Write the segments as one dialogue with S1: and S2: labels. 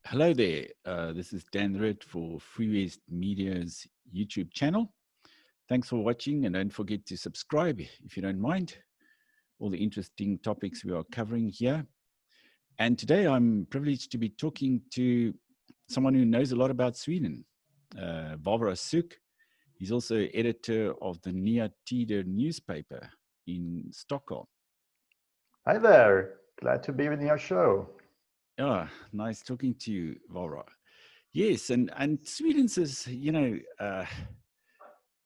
S1: Hello there. This is Dan Roodt for Free West Media's YouTube channel. Thanks for watching, and don't forget to subscribe if you don't mind. All the interesting topics we are covering here. And today I'm privileged to be talking to someone who knows a lot about Sweden, Vávra. He's also editor of the Nya Tider newspaper in Stockholm.
S2: Hi there, glad to be with your show.
S1: Ah, nice talking to you, Vávra. Yes, and Sweden says,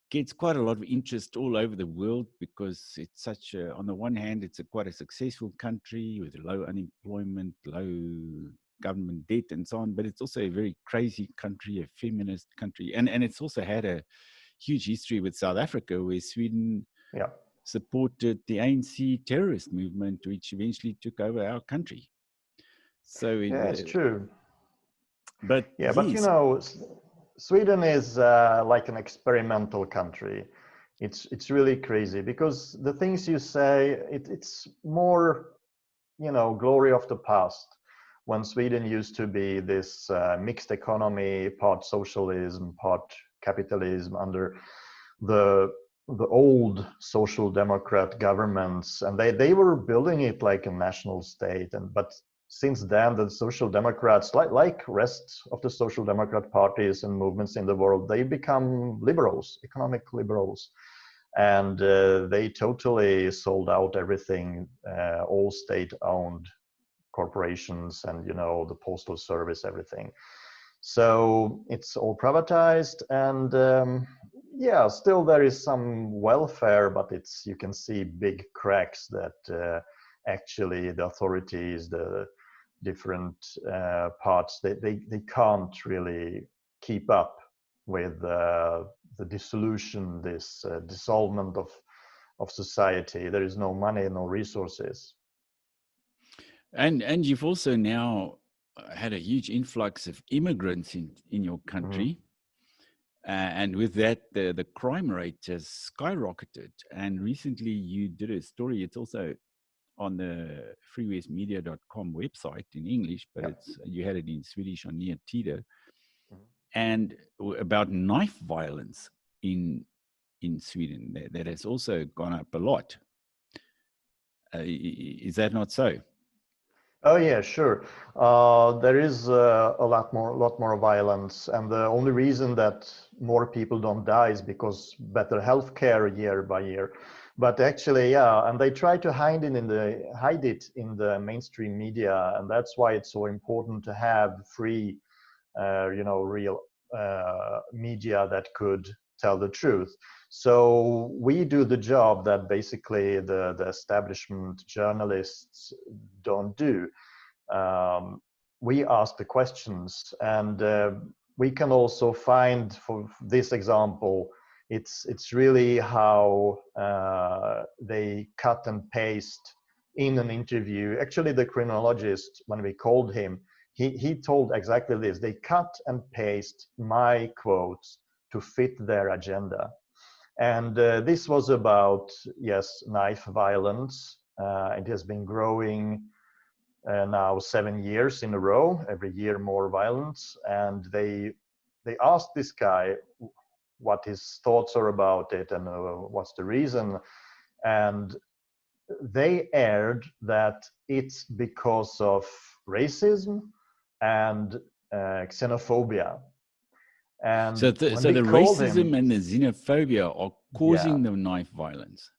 S1: gets quite a lot of interest all over the world because it's such a, on the one hand, it's quite a successful country with low unemployment, low government debt and so on, but it's also a very crazy country, a feminist country. And it's also had a huge history with South Africa, where Sweden supported the ANC terrorist movement, which eventually took over our country. So
S2: it's true.
S1: But
S2: yeah,
S1: yes.
S2: but you know, Sweden is like an experimental country. It's really crazy because the things you say, it's more, glory of the past. When Sweden used to be this mixed economy, part socialism, part capitalism under the old social democrat governments, and they were building it like a national state. But since then, the social democrats, like rest of the social democrat parties and movements in the world, they become liberals, economic liberals, and they totally sold out everything, all state-owned corporations, and the postal service, everything. So it's all privatized, and still there is some welfare, but you can see big cracks that actually the authorities, the different parts, they can't really keep up with the dissolution, this dissolvement of society. There is no money, no resources.
S1: And you've also now had a huge influx of immigrants in your country. And with that, the crime rate has skyrocketed. And recently you did a story, it's also on the freewestmedia.com website in English, but you had it in Swedish on Nya Tider, and about knife violence in Sweden. That has also gone up a lot. Is that not so?
S2: Oh yeah, sure. There is a lot more violence, and the only reason that more people don't die is because better healthcare year by year. But actually, and they try to hide it in the mainstream media, and that's why it's so important to have free, real media that could tell the truth. So we do the job that basically the establishment journalists don't do. We ask the questions, and we can also find, for this example, it's really how they cut and paste in an interview. Actually, the criminologist, when we called him, he told exactly this. They cut and paste my quotes to fit their agenda. And this was about, yes, knife violence. It has been growing now 7 years in a row, every year more violence. And they asked this guy what his thoughts are about it and what's the reason. And they aired that it's because of racism and xenophobia. And
S1: so the racism and the xenophobia are causing the knife violence.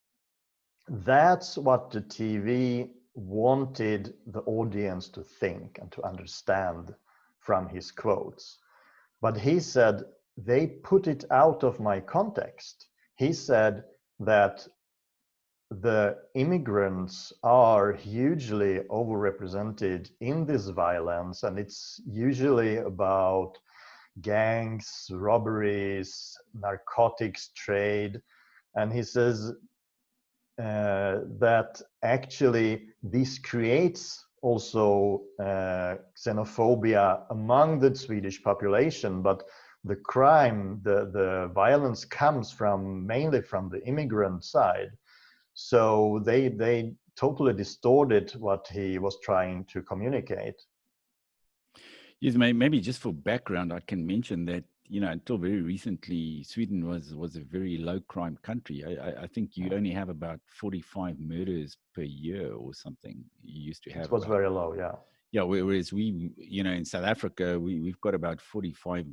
S2: That's what the TV wanted the audience to think and to understand from his quotes. But he said they put it out of my context. He said that the immigrants are hugely overrepresented in this violence, and it's usually about gangs, robberies, narcotics trade. And he says that actually this creates also xenophobia among the Swedish population, but the crime, the violence comes mainly from the immigrant side. So they totally distorted what he was trying to communicate.
S1: Yes, maybe just for background, I can mention that, until very recently, Sweden was a very low crime country. I think you only have about 45 murders per year or something. You used to
S2: It
S1: have
S2: was
S1: about,
S2: very low, yeah.
S1: yeah, whereas we, in South Africa, we've got about 45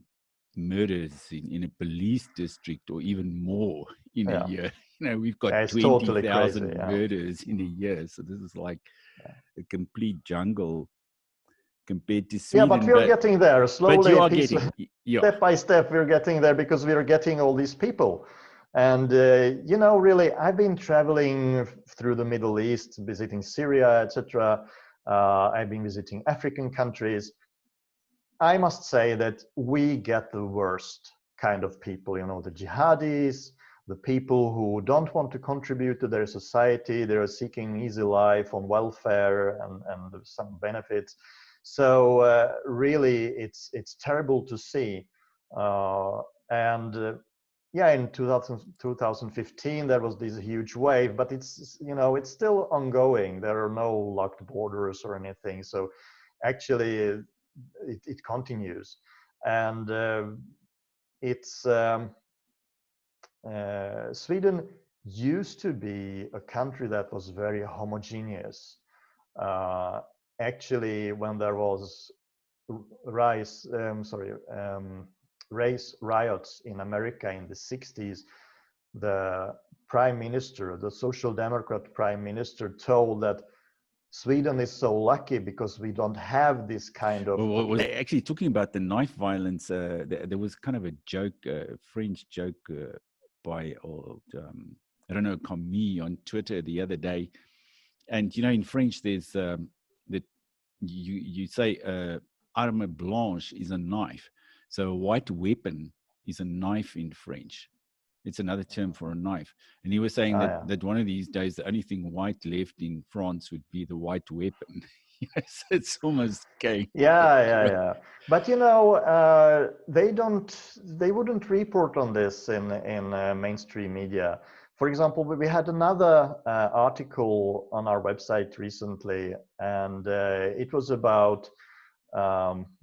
S1: murders in a police district or even more in a
S2: Yeah,
S1: year. We've got
S2: yeah, it's totally crazy,
S1: 20,000
S2: yeah.
S1: murders in a year. So this is like a complete jungle compared to
S2: Yeah, but
S1: Sweden.
S2: we're getting there
S1: But you
S2: slowly,
S1: are getting, yeah.
S2: step by step. We're getting there because we're getting all these people. And, really, I've been traveling through the Middle East, visiting Syria, etc. I've been visiting African countries. I must say that we get the worst kind of people, the jihadis, the people who don't want to contribute to their society. They're seeking easy life on welfare and some benefits. So really, it's terrible to see. And yeah, in 2015, there was this huge wave, but it's still ongoing. There are no locked borders or anything. So actually, it continues, and it's Sweden used to be a country that was very homogeneous. Uh, Actually, when there was rise, race riots in America in the 60s, the prime minister, the social democrat prime minister, told that Sweden is so lucky because we don't have this kind of
S1: Well, actually, talking about the knife violence, there was kind of a joke, French joke by old, I don't know, Camille on Twitter the other day. And, in French, there's that you say arme blanche is a knife. So a white weapon is a knife in French. It's another term for a knife. And he was saying that one of these days, the only thing white left in France would be the white weapon. Yes, it's almost gay.
S2: Yeah. But they wouldn't report on this in mainstream media. For example, we had another article on our website recently, and it was about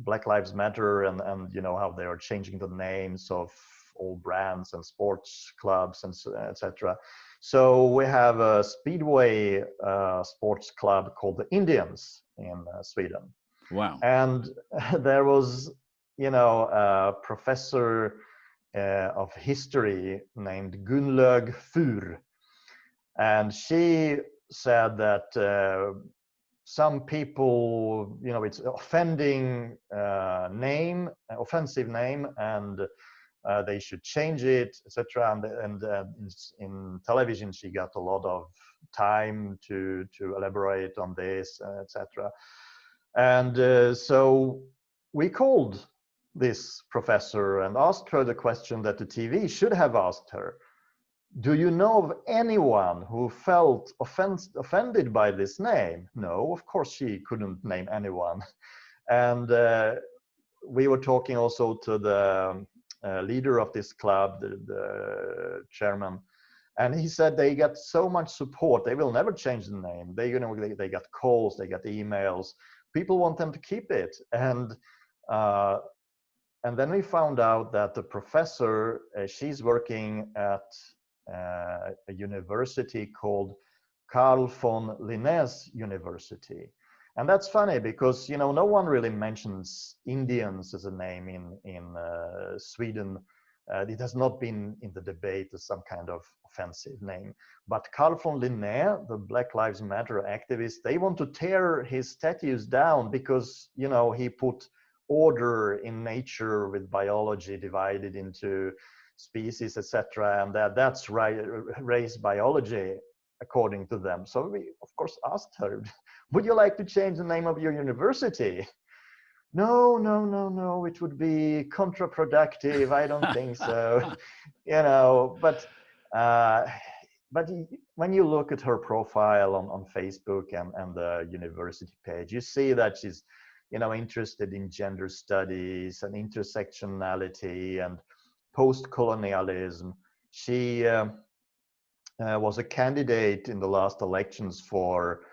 S2: Black Lives Matter and how they are changing the names of all brands and sports clubs and etc. So we have a speedway sports club called the Indians in Sweden.
S1: Wow.
S2: And there was, a professor of history named Gunnlaug Fur, and she said that some people, it's offensive name, and they should change it, etc. And in television, she got a lot of time to elaborate on this, etc. And so we called this professor and asked her the question that the TV should have asked her. Do you know of anyone who felt offended by this name? No, of course she couldn't name anyone. And we were talking also to the leader of this club, the chairman, and he said they got so much support, they will never change the name. They got calls, they got emails. People want them to keep it. And then we found out that the professor, she's working at a university called Carl von Linné's University. And that's funny because, no one really mentions Indians as a name in Sweden. It has not been in the debate as some kind of offensive name. But Carl von Linné, the Black Lives Matter activist, they want to tear his statues down because, he put order in nature with biology divided into species, etc. And that's race biology, according to them. So we, of course, asked her, would you like to change the name of your university? No, it would be counterproductive. I don't think so. But when you look at her profile on Facebook and the university page, you see that she's, interested in gender studies and intersectionality and post-colonialism. She was a candidate in the last elections for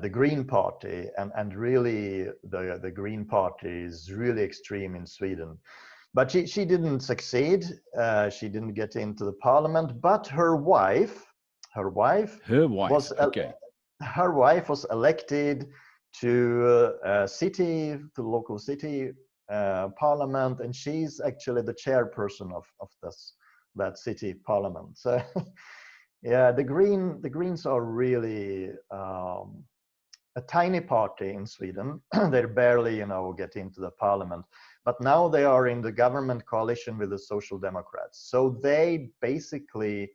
S2: the Green Party, and really the Green Party is really extreme in Sweden. But she didn't succeed. She didn't get into the parliament. But her wife was
S1: Okay.
S2: her wife was elected to the local city parliament, and she's actually the chairperson of that city parliament. So yeah, the Greens are really a tiny party in Sweden. They barely, get into the parliament. But now they are in the government coalition with the Social Democrats. So they basically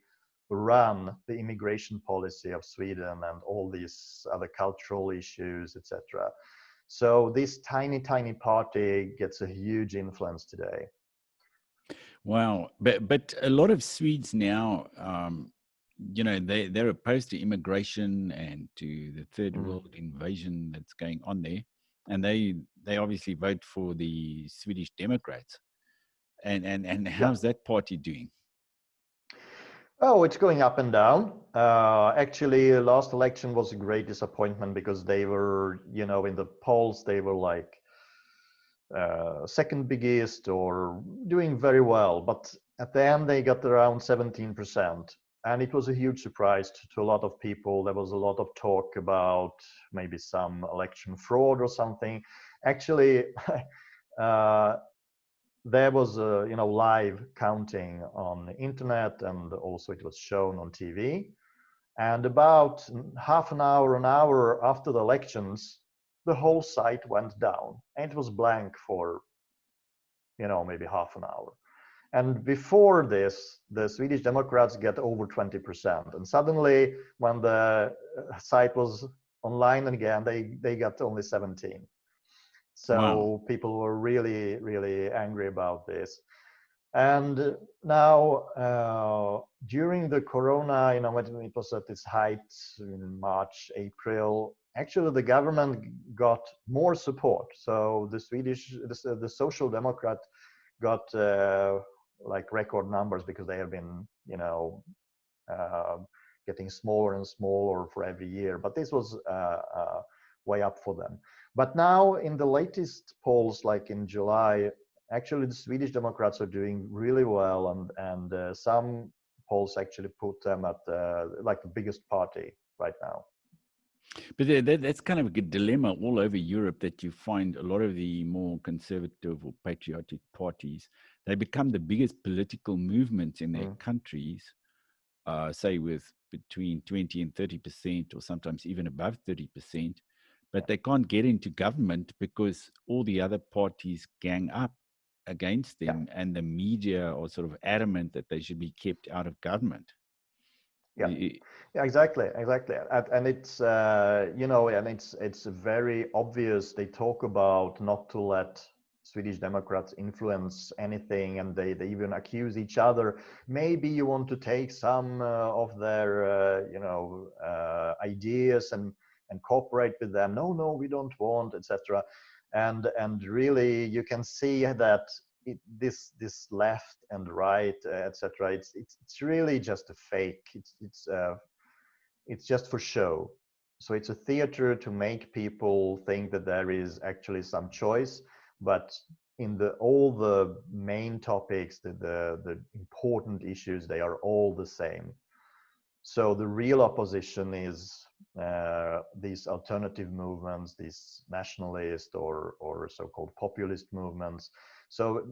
S2: run the immigration policy of Sweden and all these other cultural issues, etc. So this tiny party gets a huge influence today.
S1: Wow. But a lot of Swedes now, they're opposed to immigration and to the third world invasion that's going on there. And they obviously vote for the Swedish Democrats. And how's that party doing?
S2: Oh, it's going up and down. Actually, last election was a great disappointment because they were, in the polls, they were like second biggest or doing very well. But at the end, they got around 17%. And it was a huge surprise to a lot of people. There was a lot of talk about maybe some election fraud or something. Actually, there was a live counting on the internet, and also it was shown on TV. And about half an hour after the elections, the whole site went down, and it was blank for maybe half an hour. And before this, the Swedish Democrats get over 20%, and suddenly when the site was online again, they got only 17. So
S1: Wow.
S2: people were really angry about this. And now during the corona, when it was at its height in March, April, actually the government got more support. So the Social Democrat got like record numbers because they have been getting smaller and smaller for every year. But this was way up for them. But now in the latest polls, like in July, actually the Swedish Democrats are doing really well, and some polls actually put them at like the biggest party right now.
S1: But that's kind of a good dilemma all over Europe, that you find a lot of the more conservative or patriotic parties, they become the biggest political movements in their countries, say with between 20 and 30%, or sometimes even above 30%. But they can't get into government because all the other parties gang up against them, and the media are sort of adamant that they should be kept out of government.
S2: Yeah, exactly. And it's and it's very obvious. They talk about not to let Swedish Democrats influence anything, and they even accuse each other. Maybe you want to take some of their ideas and cooperate with them. No, we don't want, etc. And really, you can see that this left and right, etc. It's really just a fake. It's just for show. So it's a theater to make people think that there is actually some choice, but in all the main topics, the important issues, they are all the same. So the real opposition is these alternative movements, these nationalist or so-called populist movements. So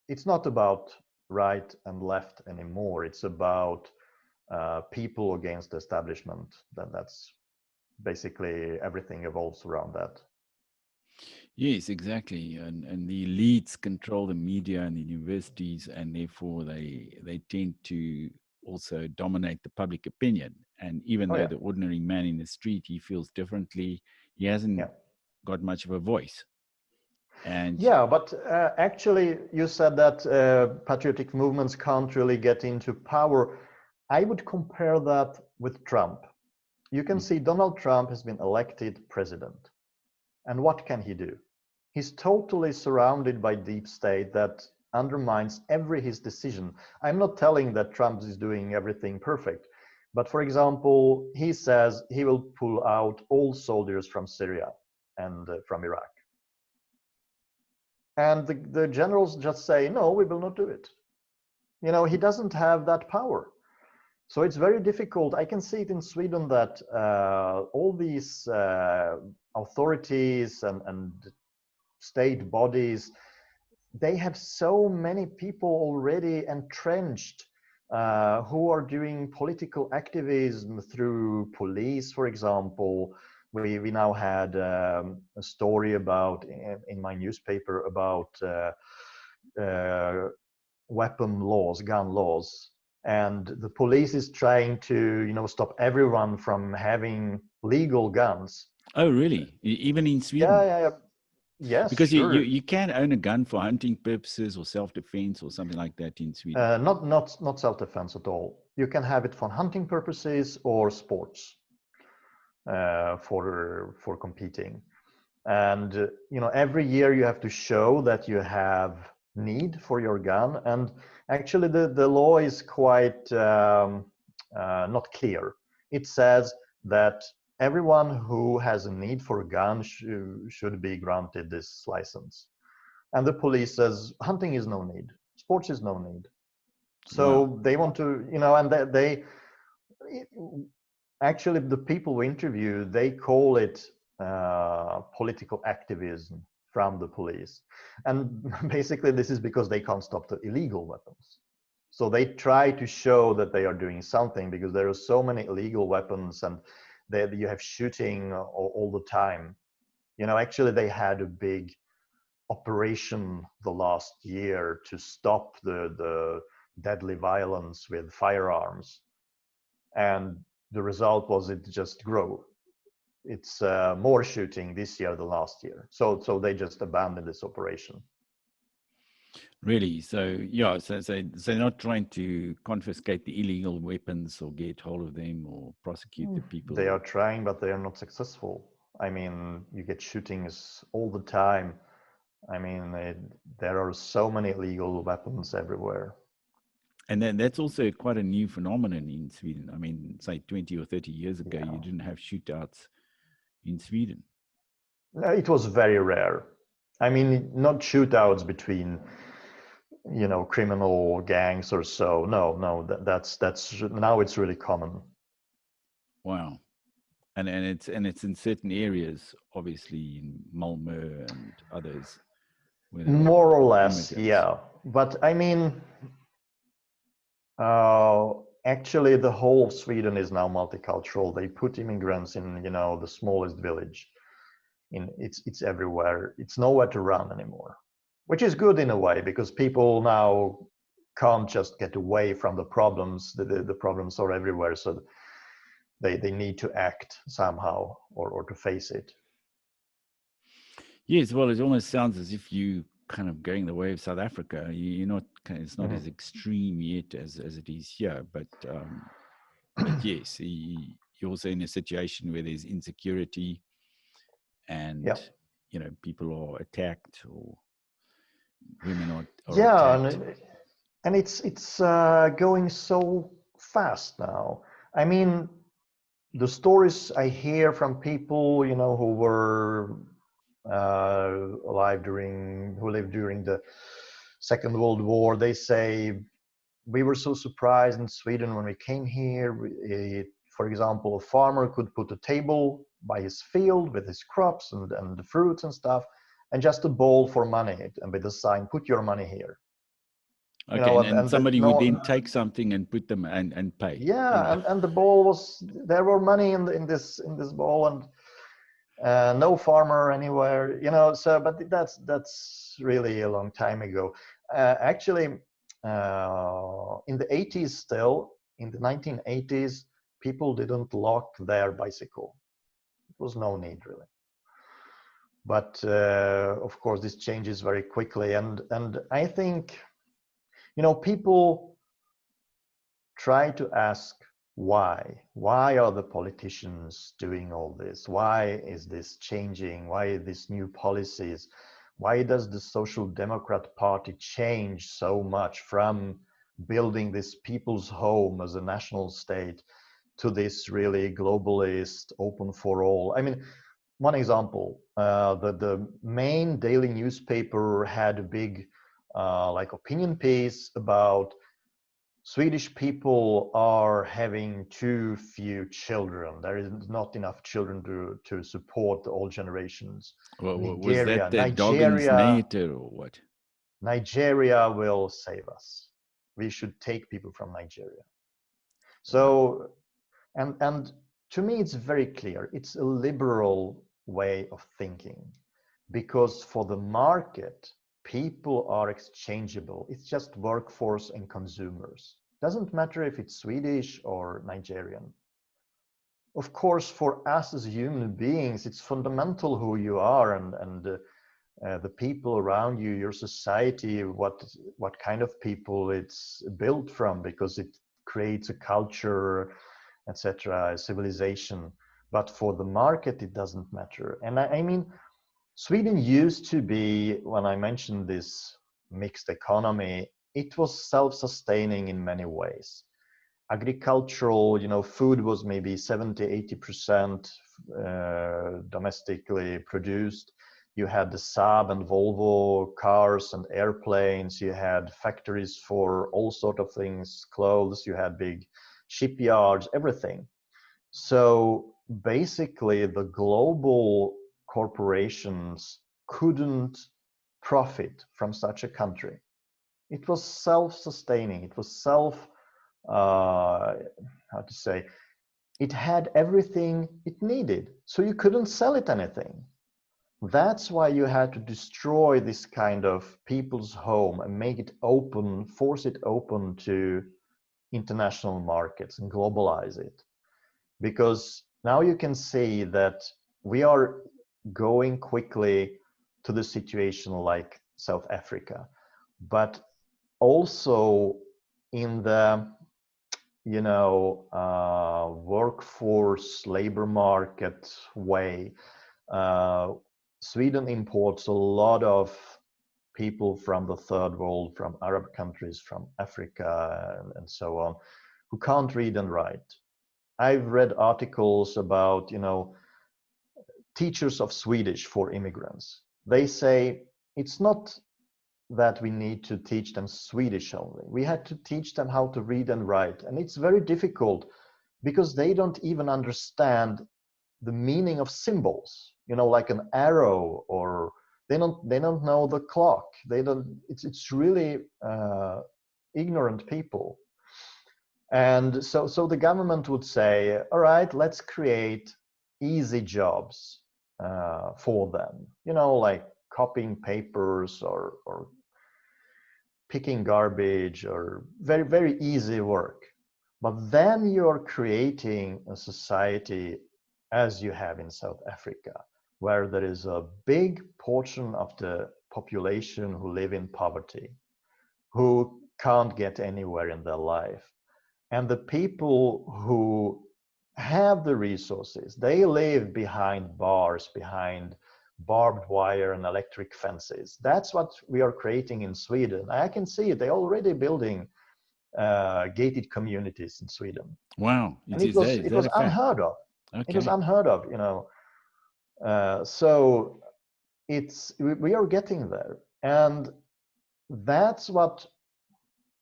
S2: it's not about right and left anymore. It's about people against the establishment. That's basically everything evolves around that.
S1: Yes, exactly. And the elites control the media and the universities, and therefore they tend to also dominate the public opinion. And even though the ordinary man in the street, he feels differently, he hasn't got much of a voice. And
S2: but actually you said that patriotic movements can't really get into power. I would compare that with Trump. You can see Donald Trump has been elected president. And what can he do? He's totally surrounded by deep state that undermines his decision. I'm not telling that Trump is doing everything perfect, But for example, he says he will pull out all soldiers from Syria and from Iraq. And the generals just say, no, we will not do it. You know, he doesn't have that power. So it's very difficult. I can see it in Sweden that all these authorities and state bodies, they have so many people already entrenched who are doing political activism through police, for example. We now had a story about, in my newspaper, about weapon laws, gun laws. And the police is trying to, you know, stop everyone from having legal guns.
S1: Oh, really? Even in Sweden?
S2: Yeah. Yes,
S1: because
S2: sure.
S1: you can own a gun for hunting purposes or self-defense or something like that in Sweden.
S2: Not self-defense at all. You can have it for hunting purposes or sports, for competing. And you know, every year you have to show that you have need for your gun. And actually, the law is quite not clear. It says that everyone who has a need for a gun should be granted this license. And the police says hunting is no need, sports is no need. So wow. They want to, you know, and they actually, the people we interview, they call it political activism from the police. And basically this is because they can't stop the illegal weapons. So they try to show that they are doing something, because there are so many illegal weapons and you have shooting all the time. You know, actually they had a big operation the last year to stop the deadly violence with firearms. And the result was it just grew. It's more shooting this year than last year. So they just abandoned this operation.
S1: Really? So yeah, so they're not trying to confiscate the illegal weapons or get hold of them or prosecute the people.
S2: They are trying, but they are not successful. I mean, you get shootings all the time. I mean, there are so many illegal weapons everywhere.
S1: And then that's also quite a new phenomenon in Sweden. I mean, say 20 or 30 years ago, you didn't have shootouts in Sweden.
S2: No, it was very rare. I mean, not shootouts between, you know, criminal gangs or so. No, that's now it's really common.
S1: Wow. And it's in certain areas, obviously in Malmö and others.
S2: More or less, yeah. But I mean, actually, the whole of Sweden is now multicultural. They put immigrants in, you know, the smallest village. It's everywhere. It's nowhere to run anymore, which is good in a way, because people now can't just get away from the problems. The problems are everywhere, so they need to act somehow or to face it.
S1: Yes, well, it almost sounds as if you kind of going the way of South Africa. You're not, it's not as extreme yet as it is here, but yes, you're also in a situation where there's insecurity and you know, people are attacked or women are attacked.
S2: And it's going so fast now. I mean, the stories I hear from people, you know, who were alive who lived during the Second World War, they say, we were so surprised in Sweden when we came here. For example, a farmer could put a table by his field with his crops and the fruits and stuff, and just a bowl for money, and with a sign, put your money here.
S1: Okay, you know, and somebody would then take something and put them and pay.
S2: Yeah, you know? and the bowl was, there were money in this bowl, and no farmer anywhere, you know. So, but that's really a long time ago. Actually, in the 80s, still in the 1980s, people didn't lock their bicycle. It was no need really. But of course, this changes very quickly, and I think, you know, people try to ask why are the politicians doing all this? Why is this changing? Why are these new policies? Why does the Social Democrat Party change so much from building this people's home as a national state to this really globalist, open for all. I mean, one example, the main daily newspaper had a big like opinion piece about Swedish people are having too few children. There is not enough children to support all generations.
S1: Was
S2: Nigeria,
S1: that the Doggins Nater or what?
S2: Nigeria will save us. We should take people from Nigeria.
S1: Wow.
S2: So, and to me, it's very clear. It's a liberal way of thinking, because for the market, people are exchangeable. It's just workforce and consumers. Doesn't matter if it's Swedish or Nigerian. Of course, for us as human beings, it's fundamental who you are and the people around you, your society, what kind of people it's built from, because it creates a culture, etc., a civilization. But for the market, it doesn't matter. And I mean, Sweden used to be, when I mentioned this mixed economy, it was self-sustaining in many ways. Agricultural, food was maybe 70-80% domestically produced. You had the Saab and Volvo cars and airplanes. You had factories for all sort of things, clothes. You had big shipyards, everything. So basically, the global corporations couldn't profit from such a country. It was self-sustaining. It was how to say, it had everything it needed. So you couldn't sell it anything. That's why you had to destroy this kind of people's home and make it open, force it open to international markets and globalize it. Because now you can see that we are going quickly to the situation like South Africa, but also in the workforce labor market way, Sweden imports a lot of people from the third world, from Arab countries, from Africa, and so on, who can't read and write. I've read articles about, teachers of Swedish for immigrants. They say it's not that we need to teach them Swedish only. We had to teach them how to read and write. And it's very difficult because they don't even understand the meaning of symbols, like an arrow, or they don't know the clock. It's really ignorant people. And so the government would say, all right, let's create easy jobs for them, like copying papers or picking garbage, or very, very easy work. But then you're creating a society as you have in South Africa, where there is a big portion of the population who live in poverty, who can't get anywhere in their life. And the people who have the resources, they live behind bars, behind barbed wire and electric fences. That's what we are creating in Sweden. I can see it. They're already building gated communities in Sweden.
S1: Wow.
S2: And it was unheard of.
S1: Okay.
S2: It was unheard of, so we are getting there. And that's what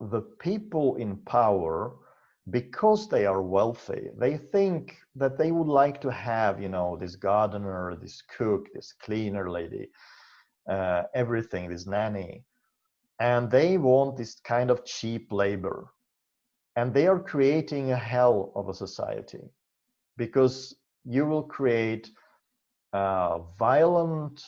S2: the people in power, because they are wealthy, they think that they would like to have, this gardener, this cook, this cleaner lady, everything, this nanny. And they want this kind of cheap labor. And they are creating a hell of a society, because you will create a violent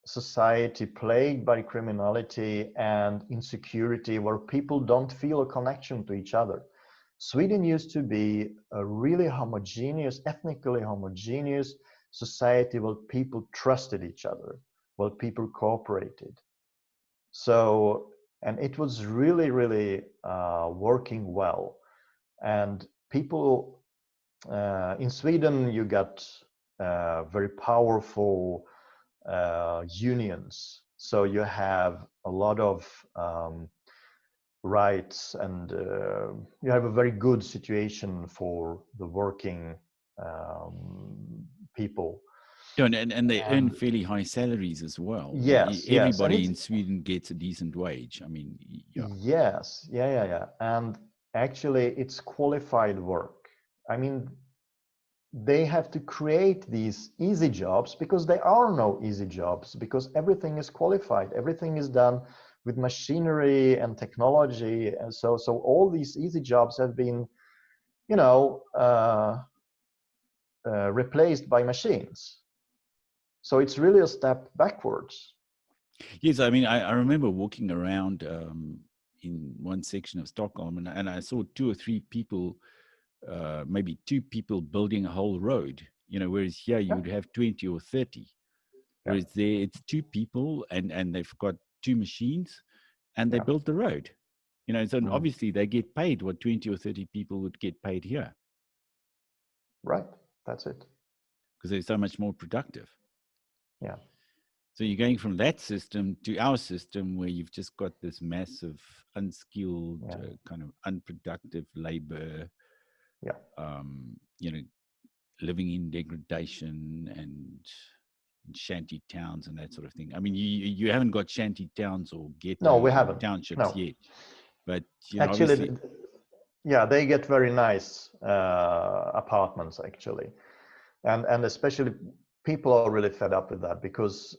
S2: society plagued by criminality and insecurity, where people don't feel a connection to each other. Sweden used to be a really homogeneous, ethnically homogeneous society where people trusted each other, where people cooperated. So, and it was really, really working well. And people in Sweden, you got very powerful unions. So you have a lot of rights, and you have a very good situation for the working people.
S1: Yeah, and they earn
S2: And
S1: fairly high salaries as well.
S2: yes, yes, and
S1: Everybody
S2: it's
S1: in Sweden gets a decent wage. I mean, yeah.
S2: yes, yeah, and actually it's qualified work. I mean, they have to create these easy jobs because there are no easy jobs, because everything is qualified, everything is done with machinery and technology, and so all these easy jobs have been, you know, replaced by machines. So it's really a step backwards.
S1: Yes, I mean, I remember walking around in one section of Stockholm, and I saw two or three people, maybe two people building a whole road. You know, whereas here you
S2: Yeah,
S1: would have 20 or 30.
S2: yeah,
S1: Whereas there it's two people, and they've got two machines, and they
S2: yeah.
S1: built the road. You know, so
S2: Mm.
S1: obviously they get paid what 20 or 30 people would get paid here
S2: Right, that's it.
S1: because they're so much more productive.
S2: Yeah,
S1: So you're going from that system to our system where you've just got this massive, unskilled,
S2: yeah,
S1: kind of unproductive labor,
S2: yeah.
S1: you know, living in degradation and in shanty towns and that sort of thing. I mean, you haven't got shanty towns or
S2: No, we
S1: ghettos or
S2: haven't.
S1: townships
S2: No,
S1: yet, but you know,
S2: actually,
S1: obviously,
S2: yeah, they get very nice apartments actually, and especially people are really fed up with that because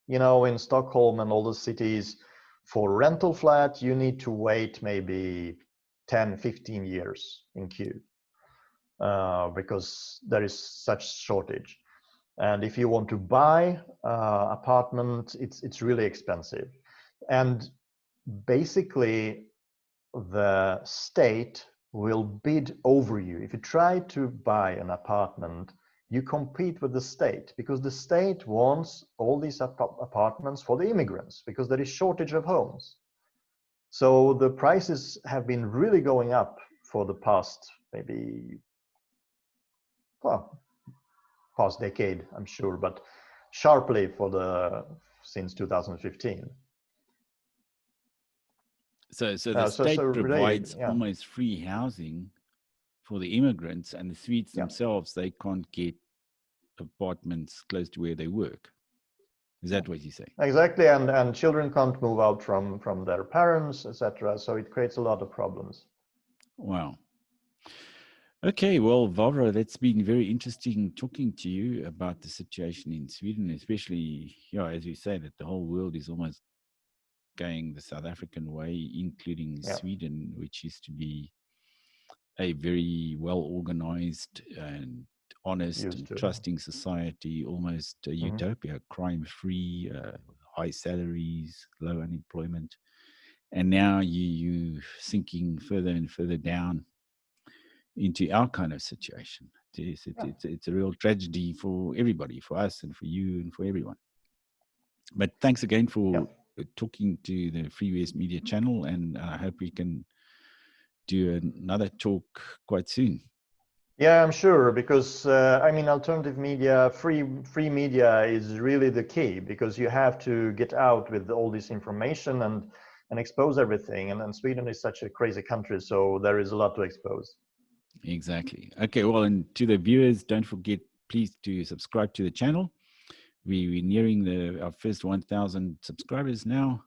S2: you know, in Stockholm and all the cities, for rental flat you need to wait maybe 10-15 years in queue because there is such shortage. And if you want to buy apartment, it's really expensive. And basically the state will bid over you. If you try to buy an apartment, you compete with the state because the state wants all these apartments for the immigrants because there is shortage of homes. So the prices have been really going up for the past maybe, well, past decade, I'm sure, but sharply for the since 2015.
S1: so the
S2: So
S1: state
S2: really,
S1: provides
S2: yeah,
S1: almost free housing for the immigrants, and the Swedes
S2: yeah.
S1: themselves, they can't get apartments close to where they work. Is
S2: Yeah,
S1: that what you say?
S2: exactly, and children can't move out from their parents, etc. So it creates a lot of problems.
S1: Wow. Okay, well, Vávra, that's been very interesting talking to you about the situation in Sweden, especially, yeah, as you say, that the whole world is almost going the South African way, including
S2: Yeah,
S1: Sweden, which used to be a very well organized and honest
S2: used
S1: and
S2: to.
S1: trusting society, almost a
S2: Hmm.
S1: utopia, crime free, high salaries, low unemployment. And now you sinking further and further down into our kind of situation.
S2: Yeah,
S1: It's a real tragedy for everybody, for us and for you and for everyone. But thanks again
S2: yeah,
S1: for talking to the Free US Media channel, and I hope we can do another talk quite soon.
S2: yeah. I'm sure because I mean, alternative media, free media is really the key because you have to get out with all this information and expose everything. And Sweden is such a crazy country, so there is a lot to expose.
S1: Exactly. Okay, well, and to the viewers, don't forget, please, to subscribe to the channel. We're nearing our first 1,000 subscribers now.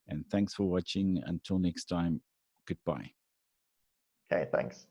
S1: And thanks for watching. Until next time, goodbye.
S2: Okay, thanks.